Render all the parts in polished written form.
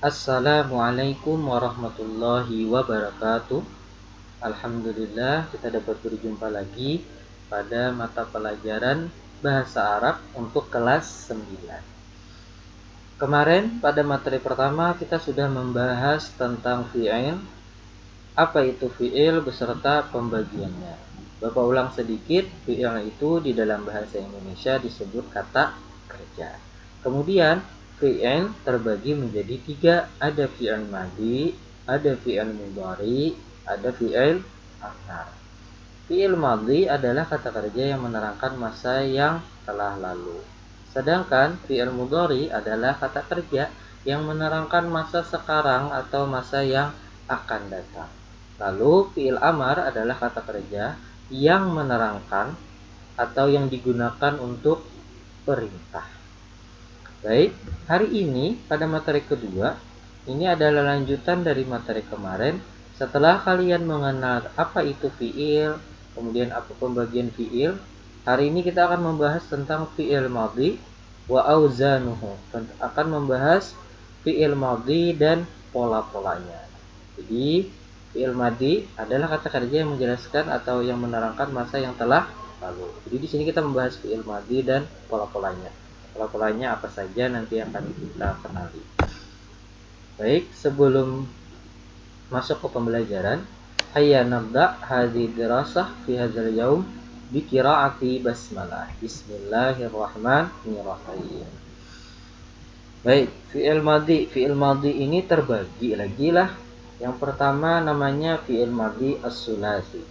Assalamualaikum warahmatullahi wabarakatuh. Alhamdulillah kita dapat berjumpa lagi pada mata pelajaran Bahasa Arab untuk kelas 9. Kemarin pada materi pertama kita sudah membahas tentang fi'il, apa itu fi'il beserta pembagiannya. Bapak ulang sedikit, fi'il itu di dalam bahasa Indonesia disebut kata kerja. Kemudian fi'il terbagi menjadi 3, ada fi'il madhi, ada fi'il mudhari, ada fi'il amar. Fi'il madhi adalah kata kerja yang menerangkan masa yang telah lalu. Sedangkan fi'il mudhari adalah kata kerja yang menerangkan masa sekarang atau masa yang akan datang. Lalu fi'il amar adalah kata kerja yang menerangkan atau yang digunakan untuk perintah. Baik, hari ini pada materi kedua, ini adalah lanjutan dari materi kemarin. Setelah kalian mengenal apa itu fi'il, kemudian apa pembagian fi'il, hari ini kita akan membahas tentang fi'il madhi wa auzanuhu. Akan membahas fi'il madhi dan pola-polanya. Jadi, fi'il madhi adalah kata kerja yang menjelaskan atau yang menerangkan masa yang telah lalu. Jadi di sini kita membahas fi'il madhi dan pola-polanya. Pola-polanya apa saja nanti akan kita kenali. Baik, sebelum masuk ke pembelajaran, hayya nabda hadhihi dirasah fi hadzal yaum bi qiraati basmalah. Bismillahirrahmanirrahim. Baik, fi'il madhi ini terbagi lagi lah. Yang pertama namanya fi'il madhi as-sulasi.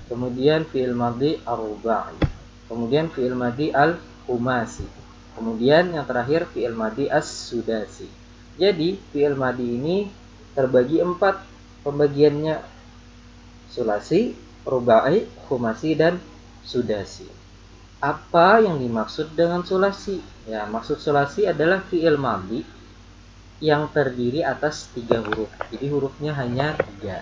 Kemudian fi'il madhi ar-rubai. Kemudian fi'il madhi al-khumasi. Kemudian yang terakhir fi'il madhi as-sudasi. Jadi fi'il madhi ini terbagi 4 pembagiannya: sulasi, rubai, khumasi, dan sudasi. Apa yang dimaksud dengan sulasi? Ya, maksud sulasi adalah fi'il madhi yang terdiri atas 3 huruf. Jadi hurufnya hanya 3.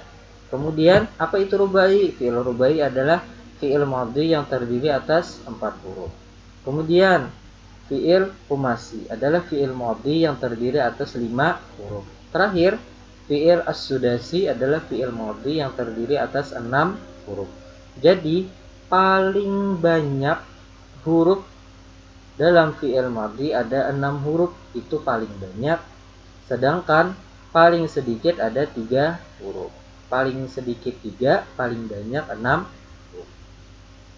Kemudian apa itu rubai? Fi'il rubai adalah fi'il madhi yang terdiri atas 4 huruf. Kemudian fi'il khumasi adalah fi'il madhi yang terdiri atas 5 huruf. Terakhir, fi'il as-sudasi adalah fi'il madhi yang terdiri atas 6 huruf. Jadi, paling banyak huruf dalam fi'il madhi ada 6 huruf, itu paling banyak. Sedangkan paling sedikit ada 3 huruf. Paling sedikit 3, paling banyak 6 huruf.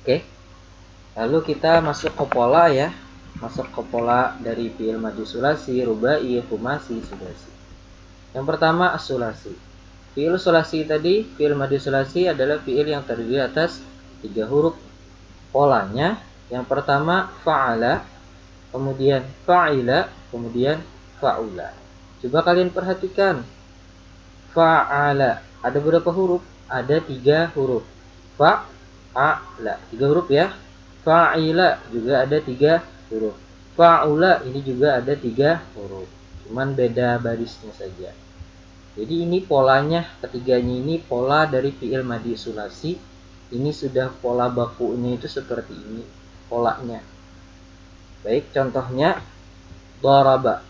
Oke. Lalu kita masuk ke pola ya. Masuk ke pola dari fi'il madhi sulasi, rubai, khumasi, sudasi. Yang pertama as-sulasi. Fi'il sulasi tadi, fi'il madhi sulasi adalah fi'il yang terdiri atas 3 huruf. Polanya yang pertama fa'ala, kemudian fa'ila, kemudian fa'ula. Coba kalian perhatikan. Fa'ala ada berapa huruf? Ada 3 huruf. Fa'ala 3 huruf ya. Fa'ila juga ada 3 huruf. Fa'ula ini juga ada 3 huruf. Cuman beda barisnya saja. Jadi ini polanya, ketiganya ini pola dari fi'il madhi sulasi. Ini sudah pola bakunya itu seperti ini polanya. Baik, contohnya daraba.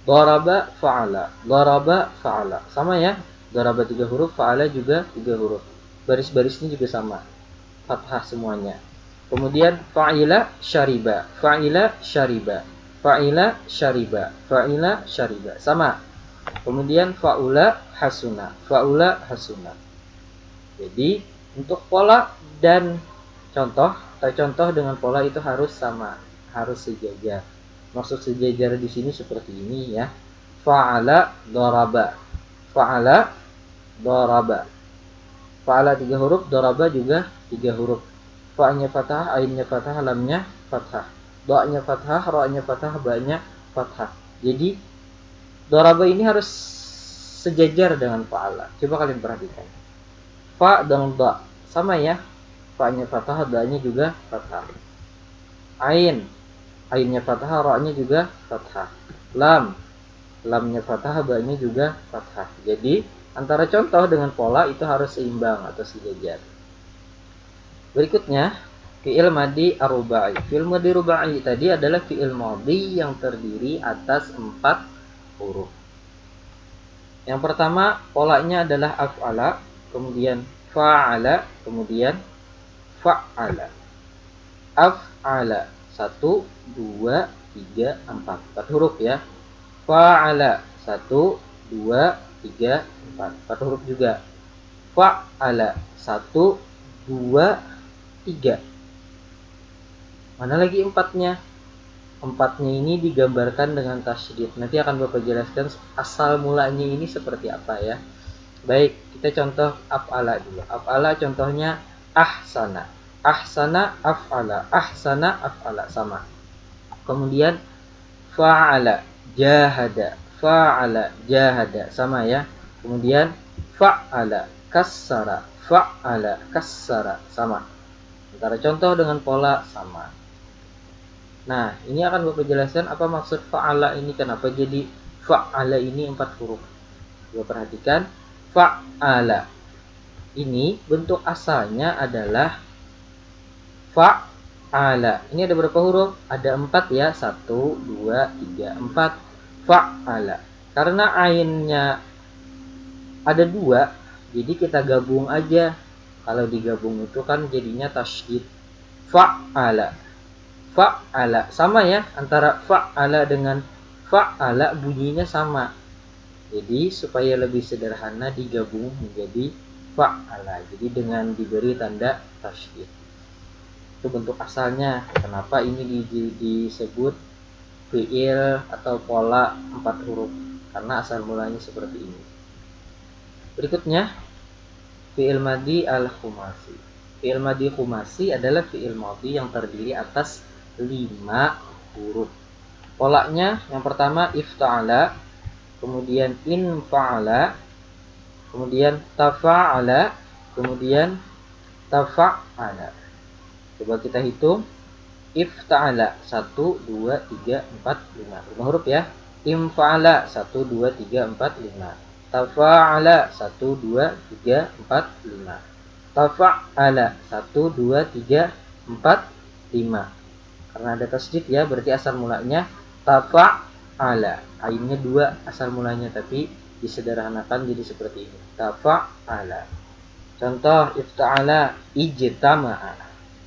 Daraba fa'ala. Daraba fa'ala. Sama ya. Daraba 3 huruf, fa'ala juga 3 huruf. Baris-barisnya juga sama. Fathah semuanya. Kemudian fa'ila syariba. Fa'ila syariba. Fa'ila syariba. Fa'ila syariba. Sama. Kemudian fa'ula hasuna. Fa'ula hasuna. Jadi untuk pola dan contoh atau contoh dengan pola itu harus sama, harus sejajar. Maksud sejajar di sini seperti ini ya. Fa'ala daraba. Fa'ala daraba. Fa'ala 3 huruf, daraba juga 3 huruf. Fa'nya fathah, ainnya fathah, lamnya fathah. Do'nya fathah, ra'nya fathah, ba'nya fathah. Jadi daraba ini harus sejajar dengan fa'ala. Coba kalian perhatikan. Fa dan da sama ya. Fa'nya fathah, da'nya juga fathah. Ainnya fathah, ra'nya juga fathah. Lamnya fathah, ba'nya juga fathah. Jadi antara contoh dengan pola itu harus seimbang atau sejajar. Berikutnya fi'il madhi ar-rubai. Fi'il madhi rubai tadi adalah fi'il madhi yang terdiri atas 4 huruf. Yang pertama polanya adalah af'ala, kemudian fa'ala, kemudian fa'ala. Af'ala 1, 2, 3, 4. 4 huruf ya. Fa'ala 1, 2, 3, 4. 4 huruf juga. Fa'ala 1, 2, 3. Mana lagi empatnya? Empatnya ini digambarkan dengan tasydid. Nanti akan Bapak jelaskan asal mulanya ini seperti apa ya. Baik, kita contoh af'ala dulu. Af'ala contohnya ahsana. Ahsana af'ala. Ahsana af'ala sama. Kemudian fa'ala jahada. Fa'ala jahada sama ya. Kemudian fa'ala kassara. Fa'ala kassara sama. Antara contoh dengan pola sama. Nah, ini akan Bapak jelaskan apa maksud fa'ala ini, kenapa jadi fa'ala ini 4 huruf. Coba perhatikan, fa'ala ini bentuk asalnya adalah fa'ala. Ini ada berapa huruf? Ada 4 ya, 1, 2, 3, 4. Fa'ala. Karena ainnya ada 2, jadi kita gabung aja. Kalau digabung itu kan jadinya tasydid. Fa'ala. Fa'ala sama ya, antara fa'ala dengan fa'ala bunyinya sama. Jadi supaya lebih sederhana digabung menjadi fa'ala. Jadi dengan diberi tanda tasydid. Itu bentuk asalnya. Kenapa ini disebut fi'il atau pola 4 huruf? Karena asal mulanya seperti ini. Berikutnya fi'il madhi al-khumasi. Fi'il madhi khumasi adalah fi'il madhi yang terdiri atas 5 huruf. Polanya yang pertama ifta'ala, kemudian infa'ala, kemudian tafa'ala, kemudian tafa'ala. Coba kita hitung. Ifta'ala 1, 2, 3, 4, 5. 5 huruf ya. Infa'ala 1, 2, 3, 4, 5. Tafa'ala 1, 2, 3, 4, 5. Tafa'ala 1, 2, 3, 4, 5. Karena ada tasydid ya, berarti asal mulanya tafa'ala. Ainnya 2 asal mulanya, tapi disederhanakan jadi seperti ini. Tafa'ala. Contoh ifta'ala ijtama'a.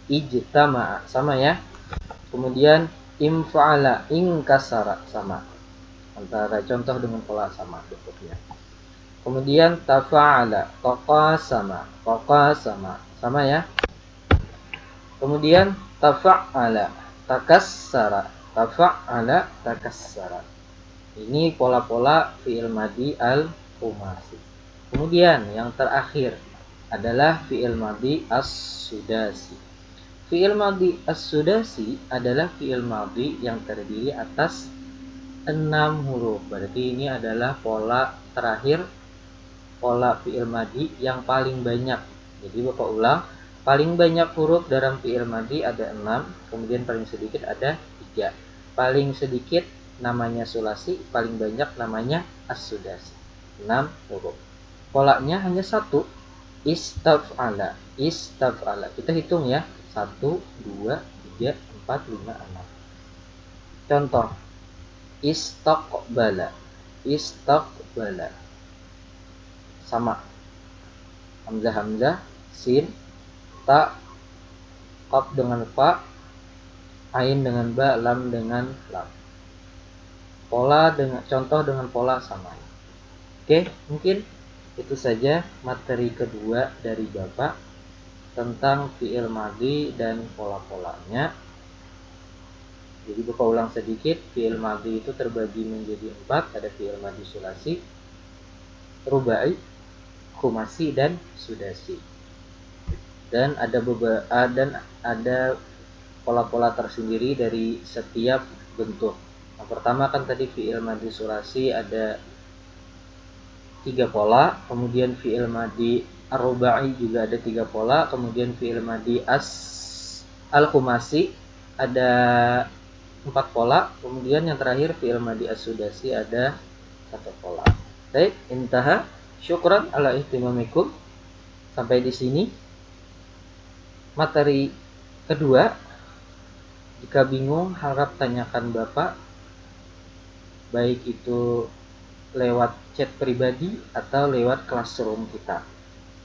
Ijtama'a sama ya. Kemudian infa'ala inkasara sama. Antara contoh dengan pola sama bentuknya. Kemudian tafa'ala taqasama. Taqasama sama ya. Kemudian tafa'ala takassara. Tafa'ala takassara. Ini pola-pola fi'il madhi al-khumasi. Kemudian yang terakhir adalah fi'il madhi as-sudasi. Fi'il madhi as-sudasi adalah fi'il madhi yang terdiri atas 6 huruf. Berarti ini adalah pola terakhir, pola fi'il madhi yang paling banyak. Jadi Bapak ulang, paling banyak huruf dalam fi'il madhi ada 6, kemudian paling sedikit ada 3. Paling sedikit namanya sulasi, paling banyak namanya as-sudasi. 6 huruf. Polanya hanya 1, istaf'ala. Istaf'ala. Kita hitung ya. 1, 2, 3, 4, 5, 6. Contoh. Istaqbala. Istaqbala. Sama. Hamzah, sin, ta, qaf dengan fa, ain dengan ba, lam dengan lam. Pola dengan contoh dengan pola sama. Oke, mungkin itu saja materi kedua dari Bapak tentang fi'il madhi dan pola-polanya. Jadi Bapak ulang sedikit, fi'il madhi itu terbagi menjadi 4, ada fi'il madhi sulasi, rubai, khumasi, dan sudasi. Dan ada pola-pola tersendiri dari setiap bentuk. Yang pertama kan tadi fi'il madhi sulasi ada 3 pola, kemudian fi'il madhi ar-rubai juga ada 3 pola, kemudian fi'il madhi al-khumasi ada 4 pola, kemudian yang terakhir fi'il madhi as-sudasi ada 1 pola. Baik, intaha. Syukran ala ihtimamikum. Sampai di sini materi kedua. Jika bingung harap tanyakan Bapak, baik itu lewat chat pribadi atau lewat classroom kita.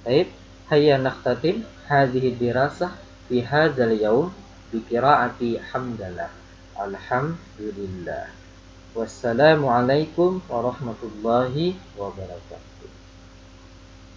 Baik, hayya nakhtatim hadhihi dirasah fi hadzal yaum bi qiraati hamdalah. Alhamdulillah. Wassalamualaikum warahmatullahi wabarakatuh.